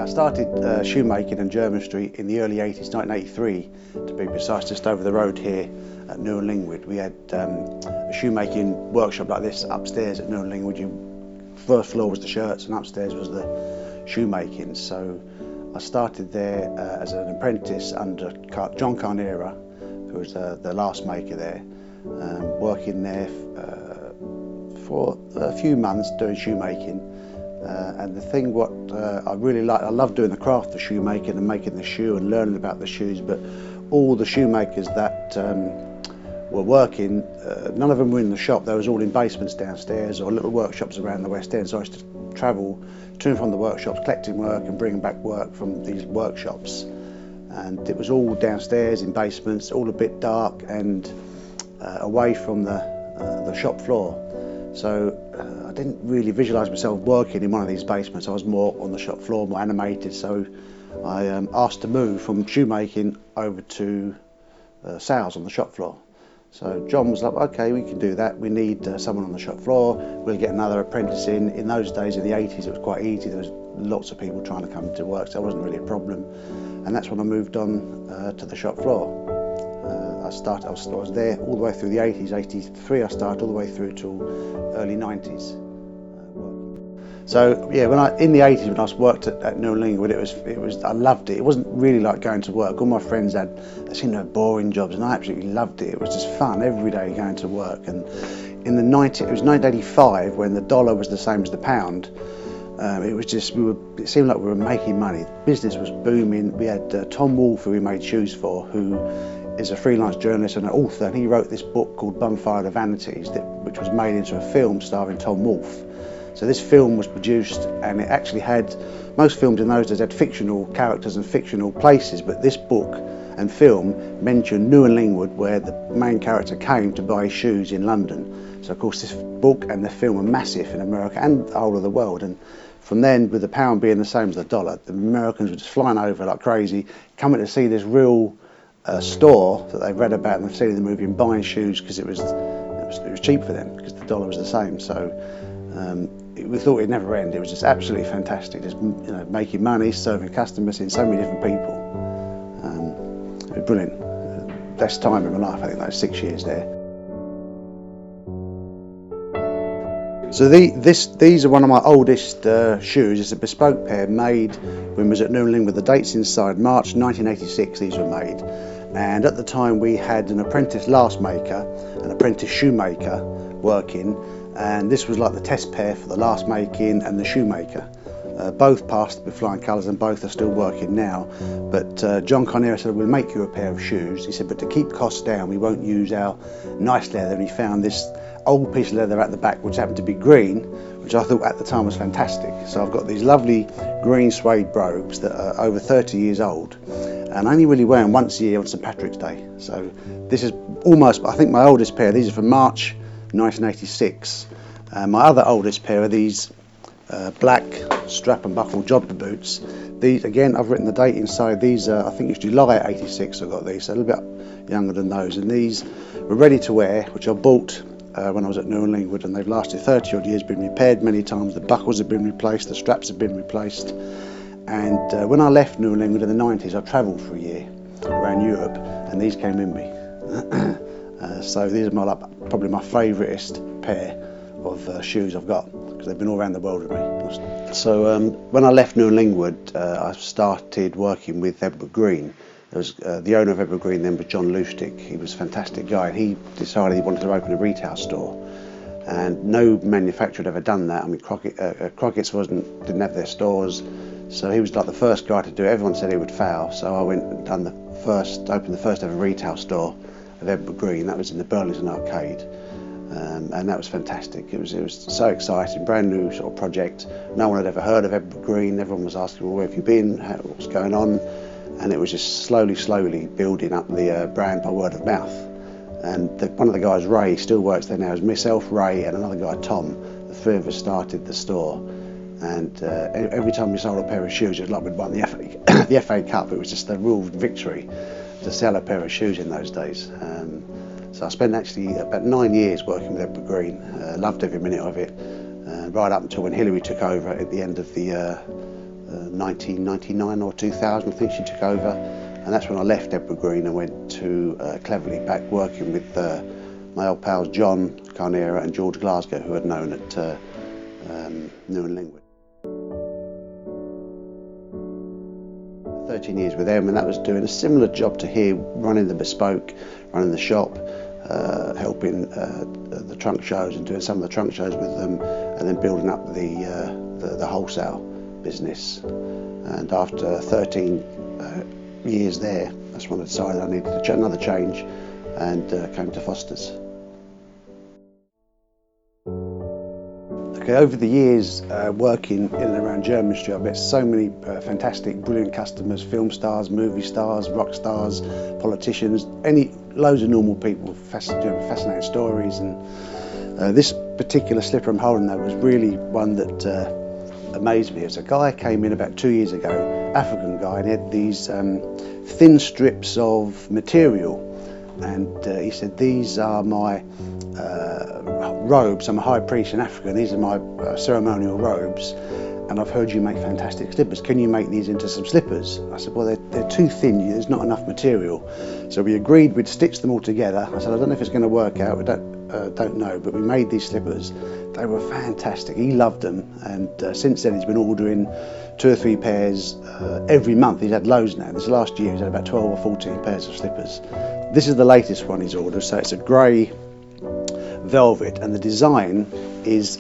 I started shoemaking in Jermyn Street in the early 80s, 1983 to be precise, just over the road here at Newham Lingwood. We had a shoemaking workshop like this upstairs at Newham Lingwood. First floor was the shirts and upstairs was the shoemaking. So I started there as an apprentice under John Carnera, who was the last maker there, working there for a few months doing shoemaking. And the thing what I really like, I love doing the craft of shoemaking and making the shoe and learning about the shoes, but all the shoemakers that were working, none of them were in the shop. They was all in basements downstairs or little workshops around the West End. So I used to travel to and from the workshops, collecting work and bringing back work from these workshops. And it was all downstairs in basements, all a bit dark and away from the shop floor. So I didn't really visualise myself working in one of these basements. I was more on the shop floor, more animated. So I asked to move from shoemaking over to sales on the shop floor. So John was like, okay, we can do that. We need someone on the shop floor. We'll get another apprentice in. In those days, in the 80s, it was quite easy. There was lots of people trying to come to work, so it wasn't really a problem. And that's when I moved on to the shop floor. I was there all the way through the 80s, 83 I started, all the way through till early 90s. So yeah, in the 80s when I worked at Newham Lingwood, I loved it. It wasn't really like going to work. All my friends they seemed to have boring jobs, and I absolutely loved it. It was just fun every day going to work. And it was 1985 when the dollar was the same as the pound. It seemed like we were making money. The business was booming. We had Tom Wolfe, who we made shoes for, who is a freelance journalist and an author, and he wrote this book called Bonfire of Vanities, which was made into a film starring Tom Wolfe. So this film was produced, and it actually had, most films in those days had fictional characters and fictional places, but this book and film mentioned Newham Lingwood, where the main character came to buy shoes in London. So of course this book and the film were massive in America and the whole of the world, and from then, with the pound being the same as the dollar, the Americans were just flying over like crazy, coming to see this real store that they've read about and they've seen in the movie and buying shoes because it was cheap for them because the dollar was the same. So we thought it'd never end. It was just absolutely fantastic, just making money, serving customers, seeing so many different people. It was brilliant. Best time in my life, I think, those 6 years there. So these are one of my oldest shoes. It's a bespoke pair made when we was at Newham Lingwood. The date's inside, March 1986 these were made. And at the time we had an apprentice last maker, an apprentice shoemaker working, and this was like the test pair for the last making and the shoemaker. Both passed with flying colours and both are still working now. But John Carnera said, we'll make you a pair of shoes. He said, but to keep costs down, we won't use our nice leather. And he found this old piece of leather at the back, which happened to be green, which I thought at the time was fantastic. So I've got these lovely green suede brogues that are over 30 years old, and I only really wear them once a year on St Patrick's Day. So this is almost, I think my oldest pair, these are from March 1986. My other oldest pair are these black strap and buckle jobber boots. These, again, I've written the date inside. These are, I think it's July 86 I got these, so a little bit younger than those. And these were ready to wear, which I bought when I was at Newham Lingwood, and they've lasted 30 odd years, been repaired many times. The buckles have been replaced, the straps have been replaced. And when I left Newham Lingwood in the 90s, I travelled for a year around Europe, and these came in me. So these are probably my favouriteest pair of shoes I've got, because they've been all around the world with me. So when I left Newham Lingwood, I started working with Edward Green. There was, the owner of Edward Green then was John Lustig. He was a fantastic guy, and he decided he wanted to open a retail store. And no manufacturer had ever done that. I mean, Crockett's didn't have their stores, so he was like the first guy to do it. Everyone said he would fail, so I went and opened the first ever retail store of Edward Green. That was in the Burlington Arcade. And that was fantastic. It was so exciting, brand new sort of project. No one had ever heard of Edward Green. Everyone was asking, well, where have you been? What's going on? And it was just slowly building up the brand by word of mouth. And one of the guys, Ray, still works there now, is myself, Ray, and another guy, Tom. The three of us started the store. And every time we sold a pair of shoes, it was like we'd won the FA Cup. It was just a real victory to sell a pair of shoes in those days. So I spent actually about 9 years working with Edward Green. Loved every minute of it, right up until when Hillary took over at the end of the 1999 or 2000, I think she took over, and that's when I left Edward Green and went to Cleverly back working with my old pals John Carnera and George Glasgow, who I'd known at Newham Lingwood. 13 years with them, and that was doing a similar job to here, running the bespoke, running the shop, helping the trunk shows and doing some of the trunk shows with them, and then building up the wholesale business. And after 13 years there, that's when I decided I needed another change, and came to Foster's. Okay, over the years working in and around Jermyn Street, I've met so many fantastic, brilliant customers, film stars, movie stars, rock stars, politicians, loads of normal people, fascinating stories. And this particular slipper I'm holding though was really one that amazed me. As a guy came in about 2 years ago, African guy, and he had these thin strips of material, and he said, "These are my robes. I'm a high priest in Africa, and these are my ceremonial robes, and I've heard you make fantastic slippers. Can you make these into some slippers?" I said, "Well, they're too thin, there's not enough material." So we agreed we'd stitch them all together. I said, "I don't know if it's going to work out, we don't know," but we made these slippers. They were fantastic. He loved them, and since then he's been ordering 2 or 3 pairs every month. He's had loads now. This last year he's had about 12 or 14 pairs of slippers. This is the latest one he's ordered, so it's a grey velvet, and the design is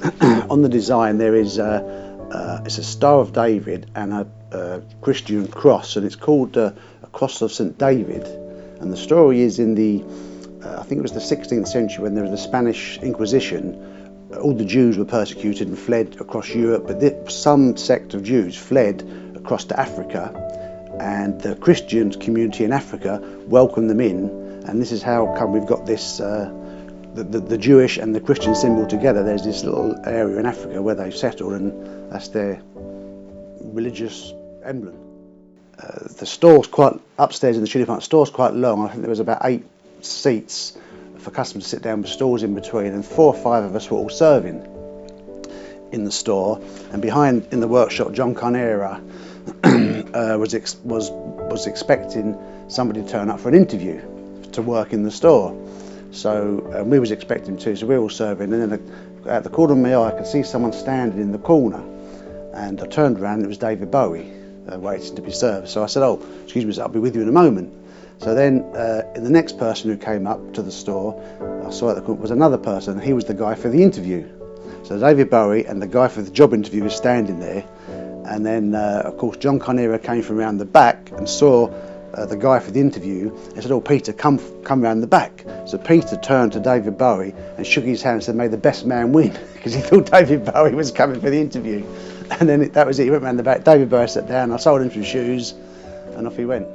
on the design there is it's a Star of David and a Christian cross, and it's called a Cross of St David. And the story is in the I think it was the 16th century, when there was the Spanish Inquisition. All the Jews were persecuted and fled across Europe, but some sect of Jews fled across to Africa, and the Christian community in Africa welcomed them in, and this is how come we've got this the Jewish and the Christian symbol together. There's this little area in Africa where they've settled, and that's their religious emblem. The store's quite upstairs in the shooting front. The store's quite long. I think there was about 8 seats for customers to sit down with stools in between, and 4 or 5 of us were all serving in the store. And behind in the workshop, John Carnera was expecting somebody to turn up for an interview to work in the store. So we was expecting to, so we were all serving, and then at the corner of my eye I could see someone standing in the corner, and I turned around and it was David Bowie waiting to be served. So I said, "Oh, excuse me, I'll be with you in a moment." So then the next person who came up to the store, I saw at the corner was another person, and he was the guy for the interview. So David Bowie and the guy for the job interview was standing there, and then of course John Carnera came from around the back and saw the guy for the interview and said, "Oh, Peter, come round the back." So Peter turned to David Bowie and shook his hand and said, "May the best man win," because he thought David Bowie was coming for the interview. And then that was it. He went round the back. David Bowie sat down. I sold him some shoes, and off he went.